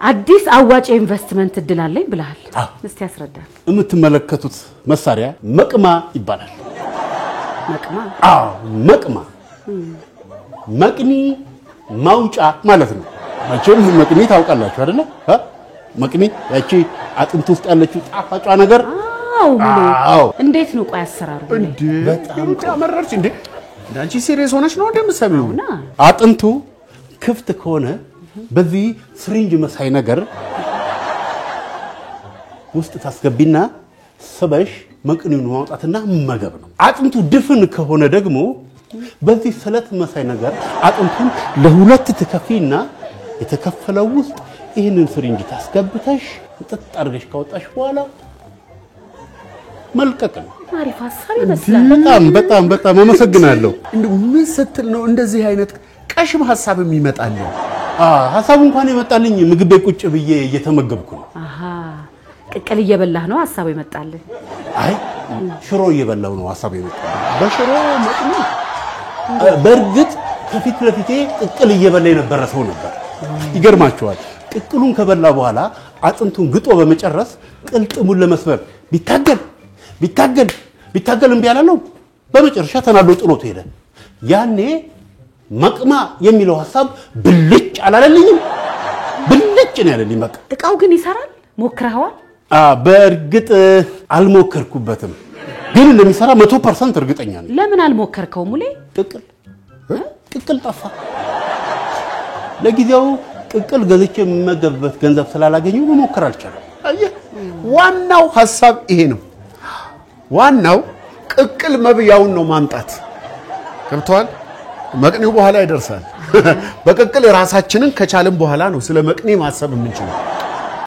አዲስ አዋጭ ኢንቨስትመንት እድላለኝ ብለሃል እስቲ ያስረዳል የምትመለከቱት መሳሪያ መቅማ ይባላል መቅማ መቅማ መቅኒ ማውጫ ማለት ነው መቼም መቅኒ ታውቃላችሁ አይደል መቅኒ ያቺ አጥንት ውስጥ ያለችው ጣፋጯ ነገር አዎ እንዴት ነው ቆይ አሰራሩ በጣም ተመረርሽ እንዴ አንቺ ሲሪየስ ሆነሽ ነው እንደምትሰሚው አጥንቱ ክፍት ከሆነ በዚህ ስሪንጅ መሳይ ነገር ውስጥ ታስገቢና ሰበሽ መቅኒውን ማውጣትና መገብ ነው አጥንቱ ድፍን ከሆነ ደግሞ በዚህ ሰለት መሳይ ነገር አጥንቱን ለሁለት ትከፊና የተከፈለው ውስጥ ይሄንን ስሪንጅ ታስገብተሽ ጥጥ አድርገሽ ካወጣሽ በኋላ መልቀቅ ነው አሪፍ ሐሳብ ይመስላል በጣም አመሰግናለሁ እንደው ምን ስትል ነው እንደዚህ አይነት ቀሽም ሐሳብ የሚመጣል ሐሳቡ እንኳን ይመጣልኝ ምግብ ቁጭ ብዬ እየተመገብኩ ነው ቅቅል እየበላህ ነው ሐሳቡ ይመጣል አይ ሽሮ እየበላው ነው ሐሳቡ ይመጣል በሽሮ መቅኒ በርግጥ ከፊት ለፊቴ ቅቅል እየበላ የነበረ ሰው ነበር ይገርማችኋል ቅቅሉን ከበላ በኋላ አጥንቱን ግጦ በመጨረስ ቅልጥሙን ለመስበር ቢታገል እንቢ ያላለው በመጨረሻ ተናዶ ጥሎት ሄደ ያኔ መቅማ የሚለው ሐሳብ ብልጭ አላለልኝም ብልጭ ነው ያለልኝ በቃ እቃው ግን ይሰራል ሞክረዋል በርግጥ አልሞከርኩበትም ግን እንደሚሰራ 100% እርግጠኛ ነኝ ለምን አልሞከርከው ሙሌ ቅቅል ጠፋ ለጊዜው ቅቅል ገዝቼ መገበት ገንዘብ ስላላገኘው መሞከር አልቻለም አየህ ዋናው ሐሳብ ይሄ ነው ዋናው ቅቅል መብያውን ነው ማምጣት ገብቷል መቅኒው በኋላ ይደርሳል በቅቅል ራሳችንን ከቻልን በኋላ ነው ስለ መቅኒ ማሰብ የምንችለው